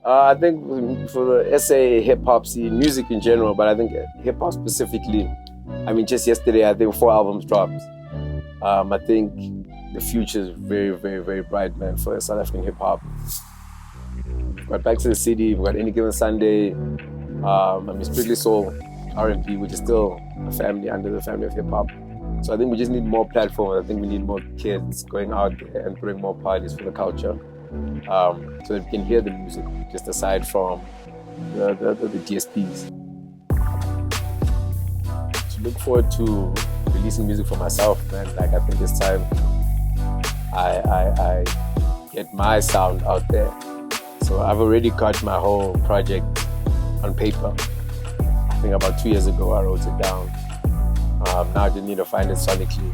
I think for the SA hip hop scene, music in general, but I think hip hop specifically. I mean, just yesterday, I think 4 albums dropped. I think the future is very, very, very bright, man, for South African hip hop. We've got Back to the City, we've got Any Given Sunday, I mean, Strictly Soul, R&B, which is still a family under the family of hip hop. So I think we just need more platforms. I think we need more kids going out there and throwing more parties for the culture, so that we can hear the music, just aside from the DSPs. To look forward to releasing music for myself, man. Like, I think this time I get my sound out there. So I've already got my whole project on paper. I think about 2 years ago I wrote it down. Now I just need to find it sonically.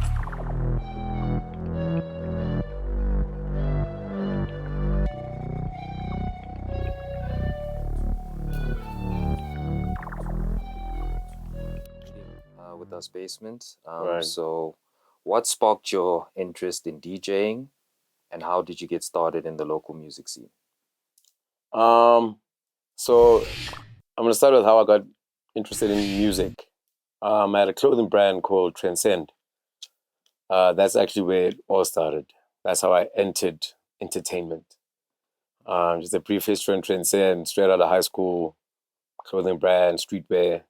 With us, Basmnt. Right. So, what sparked your interest in DJing, and how did you get started in the local music scene? So I'm gonna start with how I got interested in music. I had a clothing brand called Trendscend. That's actually where it all started. That's how I entered entertainment. Just a brief history on Transcend, straight out of high school, clothing brand, streetwear.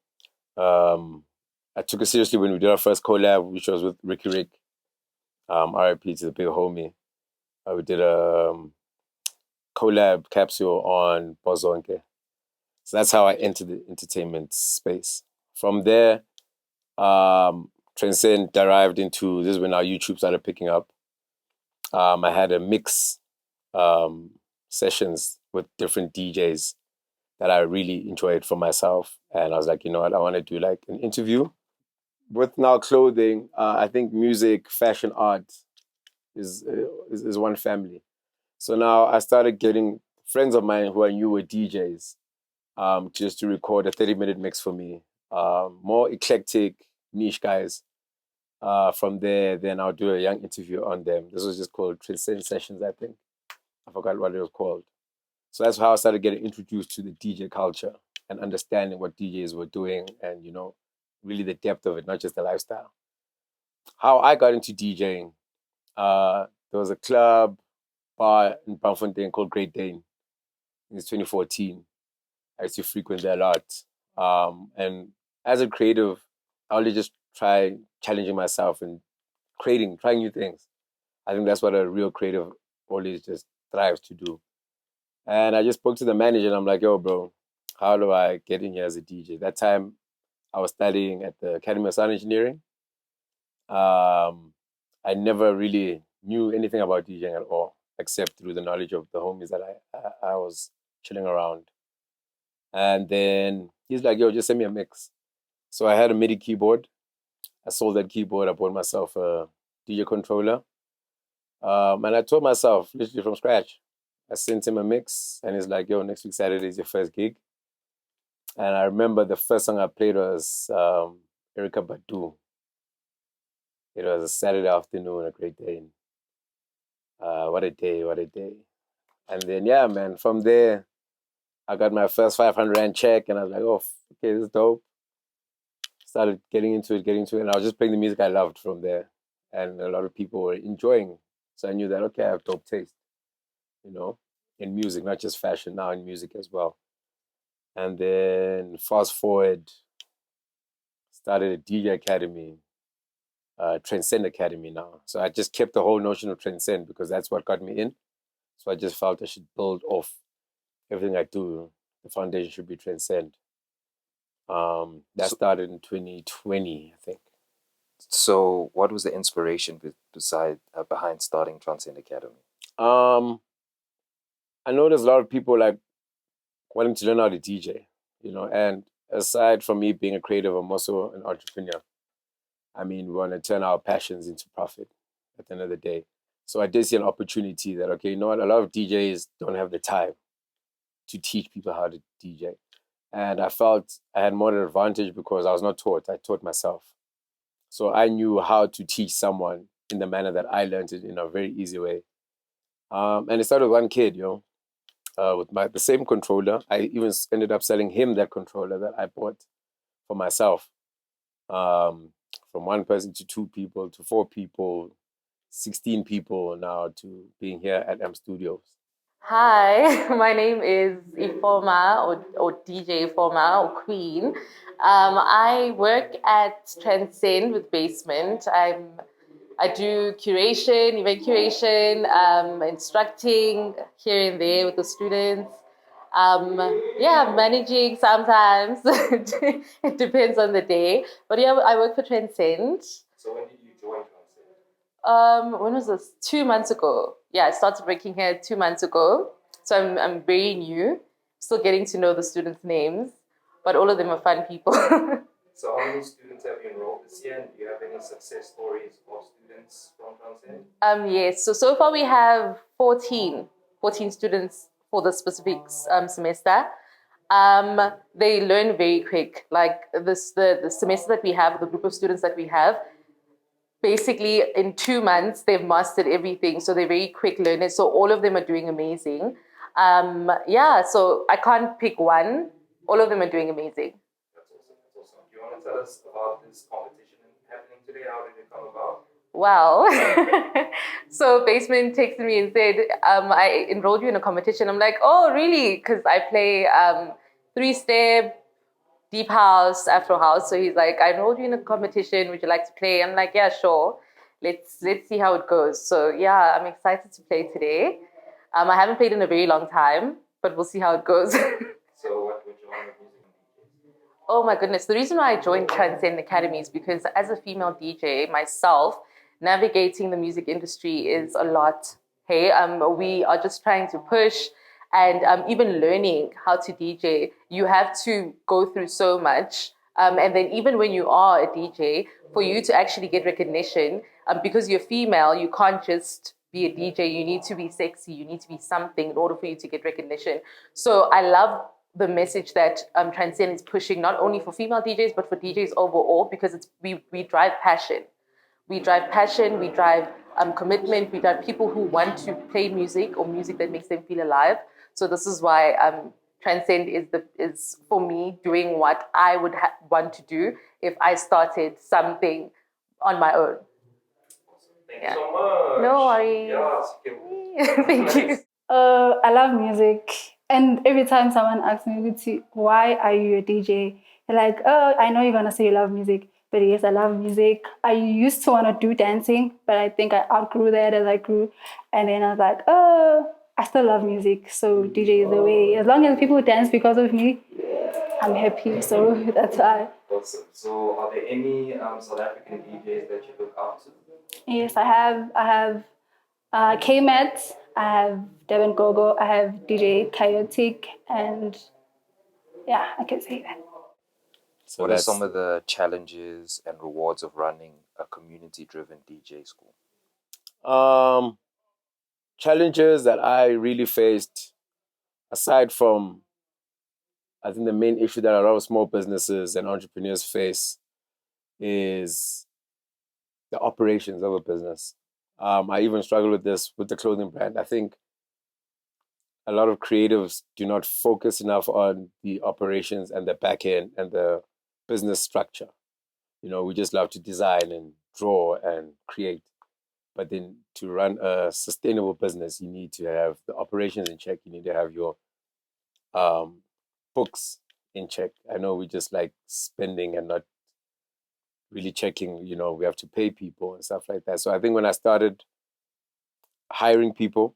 I took it seriously when we did our first collab, which was with Ricky Rick, RIP to the big homie. We did a collab capsule on Bozonke. So that's how I entered the entertainment space. From there, Transcend derived into, this is when our YouTube started picking up. I had a mix sessions with different DJs that I really enjoyed for myself. And I was like, you know what, I want to do like an interview. With now clothing, I think music, fashion, art is one family. So now I started getting friends of mine who I knew were DJs, just to record a 30-minute mix for me. More eclectic, niche guys. From there, then I'll do a young interview on them. This was just called Transcend Sessions, I think. I forgot what it was called. So that's how I started getting introduced to the DJ culture and understanding what DJs were doing and, really the depth of it, not just the lifestyle. How I got into DJing, there was a club bar in Bamfontein called Great Dane. It's 2014. I used to frequent there a lot. And as a creative, I only just try challenging myself and trying new things. I think that's what a real creative always just thrives to do. And I just spoke to the manager and I'm like, yo, bro, how do I get in here as a DJ? That time I was studying at the Academy of Sound Engineering. I never really knew anything about DJing at all, except through the knowledge of the homies that I was chilling around. And then he's like, yo, just send me a mix. So I had a MIDI keyboard. I sold that keyboard. I bought myself a DJ controller. And I taught myself literally from scratch. I sent him a mix and he's like, yo, next week Saturday is your first gig. And I remember the first song I played was Erica Badu. It was a Saturday afternoon, a great day. What a day, what a day. And then, yeah, man, from there, I got my first 500 Rand check and I was like, oh, okay, this is dope. Started getting into it, and I was just playing the music I loved from there. And a lot of people were enjoying. So I knew that, okay, I have dope taste, in music, not just fashion, now in music as well. And then fast forward, started a DJ Academy, Trendscend Academy now. So I just kept the whole notion of Transcend because that's what got me in. So I just felt I should build off everything I do. The foundation should be Transcend. That started in 2020, I think. So, what was the inspiration behind starting Transcend Academy? I know there's a lot of people like wanting to learn how to DJ, and aside from me being a creative, I'm also an entrepreneur. I mean, we want to turn our passions into profit at the end of the day. So I did see an opportunity that, okay, you know what, a lot of DJs don't have the time to teach people how to DJ. And I felt I had more advantage because I was not taught. I taught myself. So I knew how to teach someone in the manner that I learned it in a very easy way. And it started with one kid, with the same controller. I even ended up selling him that controller that I bought for myself. From one person to 2 people to 4 people, 16 people now to being here at M Studios. Hi, my name is Ifoma or DJ Ifoma or Queen. I work at Trendscend with Basmnt. I do curation, event curation, instructing here and there with the students. Yeah, managing sometimes. It depends on the day. But yeah, I work for Trendscend. So when did you join Transcend? When was this? 2 months ago. Yeah, I started working here 2 months ago. So I'm very new, still getting to know the students' names, but all of them are fun people. So how many students have you enrolled this year, and do you have any success stories of students from Transcend? Yes, so far we have 14 students for the specific semester. They learn very quick. Like the semester that we have, the group of students that we have, basically in 2 months they've mastered everything. So they're very quick learners. So all of them are doing amazing. Yeah, so I can't pick one. All of them are doing amazing. That's awesome. Do you want to tell us about this competition happening today? How did it come about? Wow. So Basmnt texted me and said, I enrolled you in a competition. I'm like, oh, really? Because I play 3-step, deep house, Afro house. So he's like, I enrolled you in a competition. Would you like to play? I'm like, yeah, sure. Let's see how it goes. So yeah, I'm excited to play today. I haven't played in a very long time, but we'll see how it goes. So what genre of music do you play? Oh my goodness. The reason why I joined Trendscend Academy is because as a female DJ myself, navigating the music industry is a lot. Hey, we are just trying to push and even learning how to DJ. You have to go through so much. And then even when you are a DJ, for you to actually get recognition, because you're female, you can't just be a DJ. You need to be sexy. You need to be something in order for you to get recognition. So I love the message that Transcend is pushing, not only for female DJs, but for DJs overall, because we drive passion. We drive passion, we drive commitment, we drive people who want to play music or music that makes them feel alive. So this is why Transcend is for me doing what I would want to do if I started something on my own. Thank you so much. No worries. Yes, Thank you. I love music, and every time someone asks me, why are you a DJ? They're like, oh, I know you're gonna say you love music, but yes, I love music. I used to want to do dancing, but I think I outgrew that as I grew, and then I was like, oh, I still love music, so DJ is the way. As long as people dance because of me, I'm happy. So that's why. Awesome. So are there any South African DJs that you look up to? Yes, I have K-Met, I have Devin Gogo, I have DJ Chaotic, and yeah, I can say that. So What are that's some of the challenges and rewards of running a community-driven DJ school? challenges that I really faced, aside from, I think the main issue that a lot of small businesses and entrepreneurs face is the operations of a business. I even struggle with this with the clothing brand. I think a lot of creatives do not focus enough on the operations and the back end and the business structure. You know, we just love to design and draw and create. But then to run a sustainable business, you need to have the operations in check. You need to have your books in check. I know we just like spending and not really checking, you know, we have to pay people and stuff like that. So I think when I started hiring people,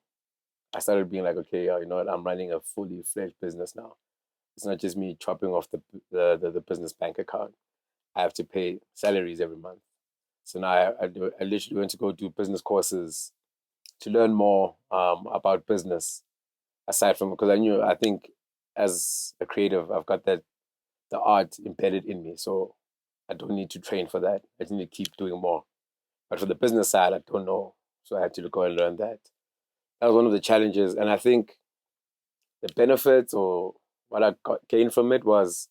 I started being like, okay, you know what, I'm running a fully fledged business now. It's not just me chopping off the business bank account. I have to pay salaries every month. So now I literally went to go do business courses to learn more about business, aside from, because I think as a creative, I've got the art embedded in me. So I don't need to train for that. I just need to keep doing more. But for the business side, I don't know. So I had to go and learn that. That was one of the challenges. And I think the benefits or what I gained from it was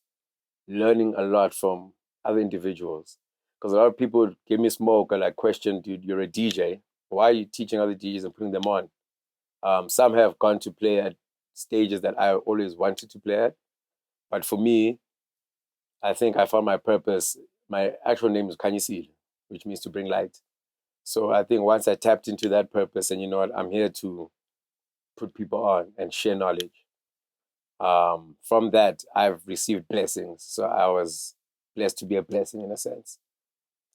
learning a lot from other individuals. Because a lot of people give me smoke and like question, dude, you're a DJ. Why are you teaching other DJs and putting them on? Some have gone to play at stages that I always wanted to play at. But for me, I think I found my purpose. My actual name is Kanyisile, which means to bring light. So I think once I tapped into that purpose, and you know what, I'm here to put people on and share knowledge. From that, I've received blessings. So I was blessed to be a blessing in a sense.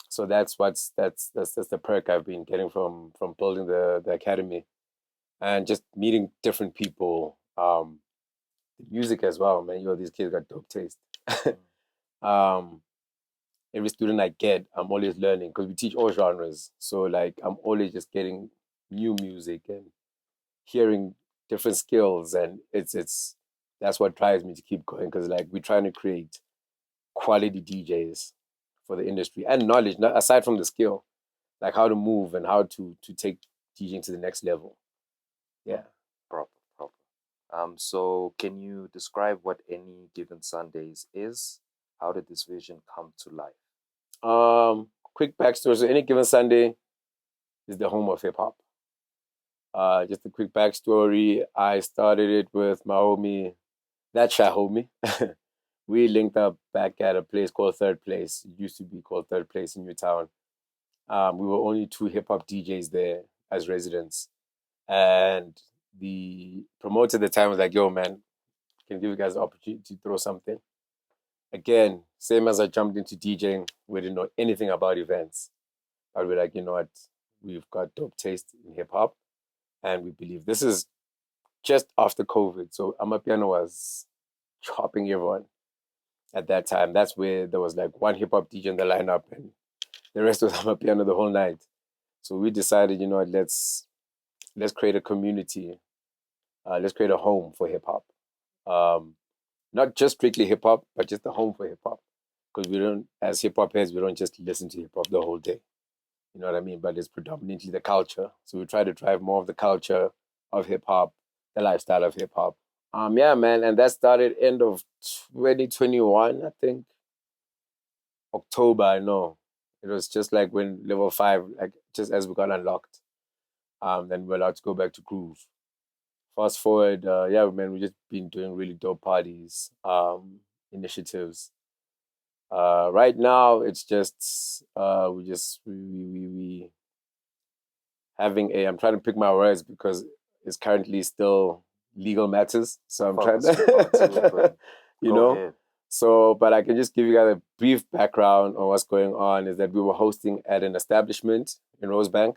So that's the perk I've been getting from building the academy, and just meeting different people. The music as well, man. These kids got dope taste. um, every student I get, I'm always learning because we teach all genres. So like I'm always just getting new music and hearing different skills, and it's that's what drives me to keep going, because like we're trying to create quality DJs for the industry and knowledge, not aside from the skill, like how to move and how to take DJing to the next level. Yeah. Proper. So can you describe what Any Given Sundays is? How did this vision come to life? Quick backstory. So Any Given Sunday is the home of hip hop. Just a quick backstory. I started it with my homie, that shy homie. We linked up back at a place called Third Place. It used to be called Third Place in Newtown. We were only 2 hip hop DJs there as residents. And the promoter at the time was like, yo, man, can give you guys the opportunity to throw something. Again, same as I jumped into DJing, we didn't know anything about events. But we're like, you know what, we've got dope taste in hip hop, and we believe this is just after COVID. So amapiano was chopping everyone at that time. That's where there was like one hip hop DJ in the lineup, and the rest was amapiano the whole night. So we decided, you know what, let's create a community. Let's create a home for hip hop. Not just strictly hip hop, but just a home for hip hop. Because we don't, as hip hop heads, we don't just listen to hip hop the whole day. You know what I mean? But it's predominantly the culture. So we try to drive more of the culture of hip hop, the lifestyle of hip hop. Yeah, man. And that started end of 2021, I think. October, I know. It was just like when level 5, like just as we got unlocked. Then we're allowed to go back to groove. Fast forward, yeah, man, we've just been doing really dope parties, initiatives. Right now, it's just we having a. I'm trying to pick my words because it's currently still legal matters, so I'm trying to, you know. Ahead. So, but I can just give you guys a brief background on what's going on. Is that we were hosting at an establishment in Rosebank.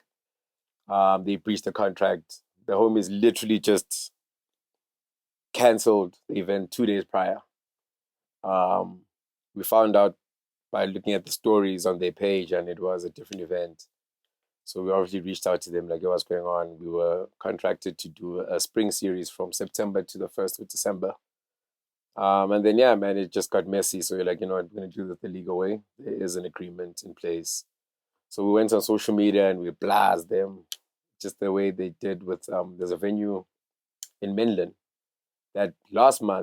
They breached the contract. The homies literally just canceled the event 2 days prior. We found out by looking at the stories on their page, and it was a different event. So we obviously reached out to them, like, yo, what's going on? We were contracted to do a spring series from September to the 1st of December. And then, yeah, man, it just got messy. So you're like, you know what, we're going to do it the legal way. There is an agreement in place. So we went on social media and we blast them just the way they did with, there's a venue in Mainland that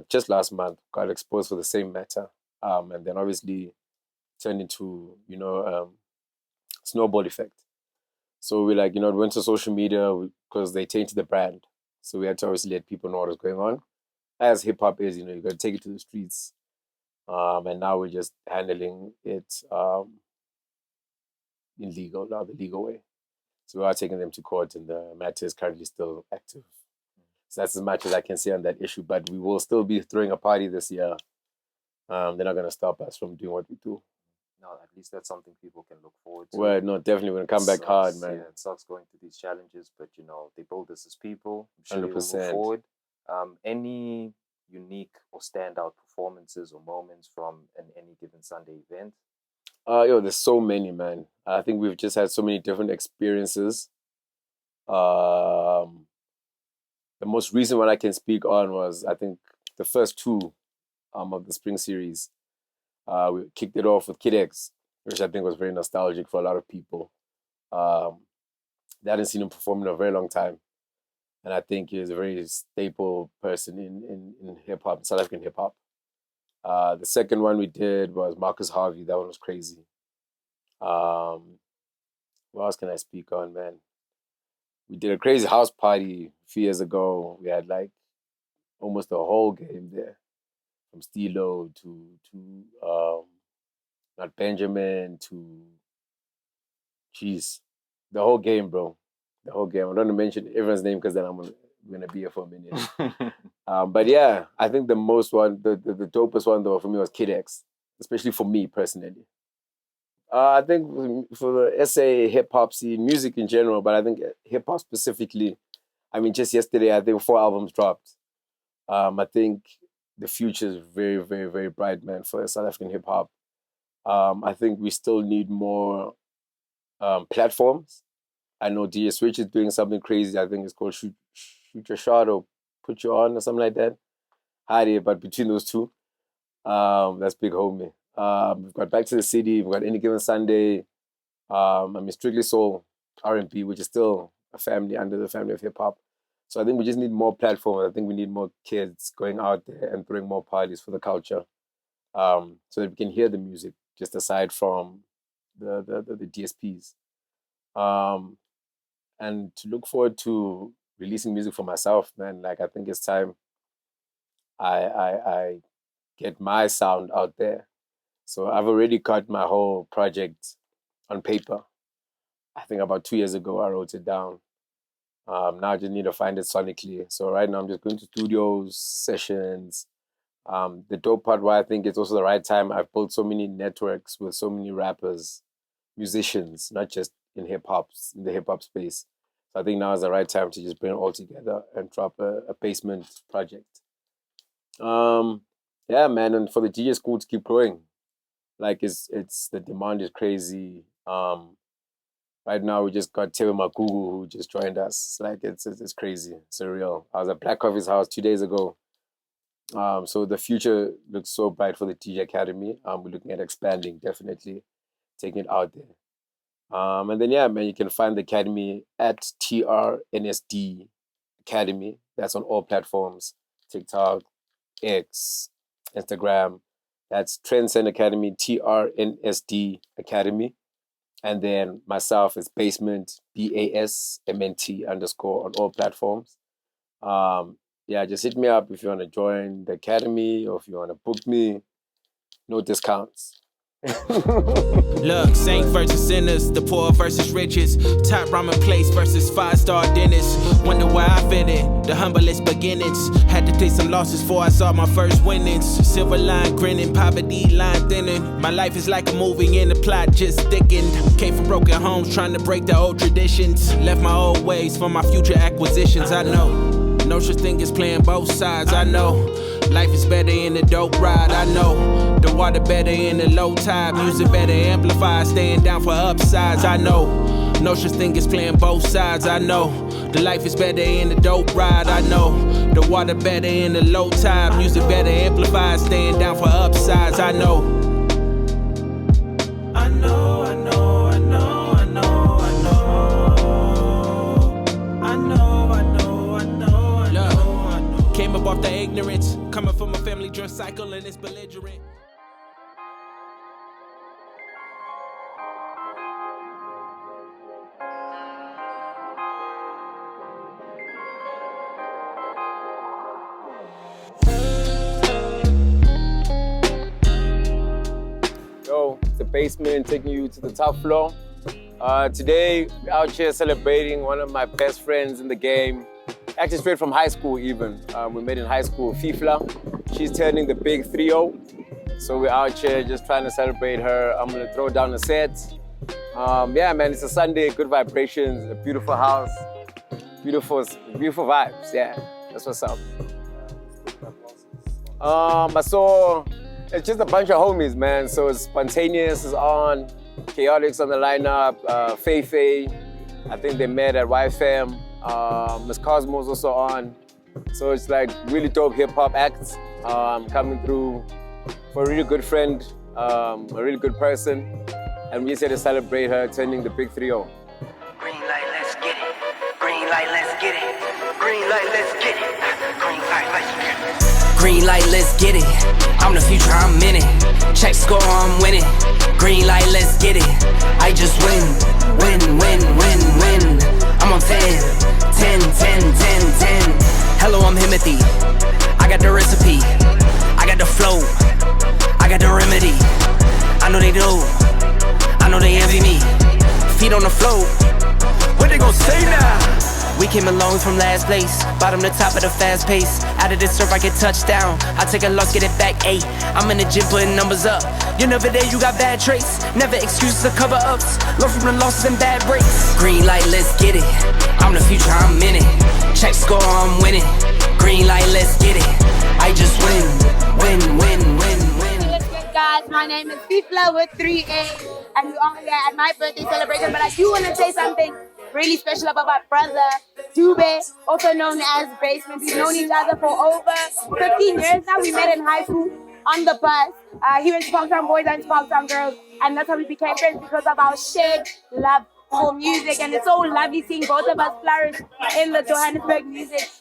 just last month, got exposed for the same matter. And then obviously turned into, snowball effect. So we like, went to social media because they tainted the brand. So we had to obviously let people know what was going on. As hip hop is, you got to take it to the streets. And now we're just handling it in the legal way. So we are taking them to court, and the matter is currently still active. So that's as much as I can say on that issue. But we will still be throwing a party this year. They're not going to stop us from doing what we do. No, at least that's something people can look forward to. Well, no, definitely we're going to come back hard, man. Yeah, it sucks going through these challenges, but they build us as people. I'm sure 100%. we'll move forward. Any unique or standout performances or moments from an Any Given Sunday event? There's so many, man. I think we've just had so many different experiences. The most recent one I can speak on was, I think, the first 2 of the spring series. We kicked it off with Kid X, which I think was very nostalgic for a lot of people. They hadn't seen him perform in a very long time. And I think he's a very staple person in hip-hop, South African hip-hop. The second one we did was Marcus Harvey. That one was crazy. What else can I speak on, man? We did a crazy house party a few years ago. We had like almost the whole game there, from Stilo to not Benjamin to the whole game, bro. The whole game. I don't want to mention everyone's name because then I'm gonna be here for a minute. But yeah, I think the dopest one though for me was Kid X, especially for me personally. I think for the SA hip hop scene, music in general, but I think hip hop specifically. I mean, just yesterday, I think 4 albums dropped. I think the future is very, very, very bright, man, for South African hip hop. I think we still need more platforms. I know DJ Switch is doing something crazy. I think it's called Shoot Your Shot or Put You On or something like that. Hide but between those two, that's big homie. We've got Back to the City. We've got Any Given Sunday. I mean, Strictly Soul, R&B, which is still a family under the family of hip hop. So I think we just need more platforms. I think we need more kids going out there and throwing more parties for the culture, so that we can hear the music, just aside from the DSPs. And to look forward to releasing music for myself, man. Like, I think it's time I get my sound out there. So I've already got my whole project on paper. I think about 2 years ago, I wrote it down. Now I just need to find it sonically. So right now I'm just going to studios, sessions. The dope part why I think it's also the right time, I've built so many networks with so many rappers, musicians, not just in the hip hop space. So I think now is the right time to just bring it all together and drop a Basmnt project. Yeah, man, and for the DJ school to keep growing. Like it's the demand is crazy. Right now we just got Tewe Magugu who just joined us. Like it's crazy, surreal. I was at Black Coffee's house 2 days ago. So the future looks so bright for the DJ Academy. We're looking at expanding, definitely taking it out there. And then yeah, man, you can find the academy at TRNSD Academy. That's on all platforms: TikTok, X, Instagram. That's Trendscend Academy, TRNSD Academy. And then myself is Basmnt, BASMNT _ on all platforms. Yeah, just hit me up if you want to join the academy or if you want to book me. No discounts. Look, saint versus sinners, the poor versus riches, top ramen place versus 5-star dinners. Wonder where I fit in, the humblest beginnings. Had to take some losses before I saw my first winnings. Silver line grinning, poverty line thinning. My life is like a movie and the plot just thickened. Came from broken homes trying to break the old traditions. Left my old ways for my future acquisitions. I know, no such thing as playing both sides. I know, life is better in the dope ride. I know, the water better in the low tide. Music better amplified, staying down for upsides. I know, no such thing as playing both sides. I know, the life is better in the dope ride. I know, the water better in the low tide. Music better amplified, staying down for upsides. I know. I know, I know, I know, I know, I know. I know, I know, I know, I know, I know. Came up off the ignorance, coming from a family drunk cycle and it's belligerent. Yo, it's the Basmnt taking you to the top floor. Today, we're out here celebrating one of my best friends in the game. Actually, straight from high school even. We met in high school, Fifla. She's turning the big 3-0. So we're out here just trying to celebrate her. I'm gonna throw down a set. Yeah, man, it's a Sunday, good vibrations, a beautiful house, beautiful vibes. Yeah, that's what's up. I saw, it's just a bunch of homies, man. So it's Spontaneous is on, Chaotic's on the lineup, Faye. I think they met at YFM. Miss Cosmo's also on. So it's like really dope hip hop acts coming through for a really good friend, a really good person. And we just here to celebrate her turning the big 3-0. Green light, let's get it. Green light, let's get it. Green light, let's get it. Green light, let's get it. Green light, let's get it. I'm the future, I'm in it. Check score, I'm winning. Green light, let's get it. I just win. I'm on 10. Hello, I'm Himothy. I got the recipe, I got the flow, I got the remedy. I know they do, I know they envy me. Feet on the floor, what they gon' say now? We came along from last place, bottom to top of the fast pace. Out of this surf, I get touchdown. I take a loss, get it back 8. I'm in the gym putting numbers up. You're never there, you got bad traits. Never excuses or cover ups. Learn from the losses and bad breaks. Green light, let's get it. I'm the future, I'm in it. Check score, I'm winning. Green light, let's get it. I just win, win, win, win, win. What's good, guys? My name is Fifla with 3A, and we are here at my birthday celebration. But I do want to say something really special about my brother, Dube, also known as Basmnt. We've known each other for over 15 years now. We met in high school on the bus. He was Sparktown Boys and Sparktown Girls, and that's how we became friends because of our shared love for music. And it's so lovely seeing both of us flourish in the Johannesburg music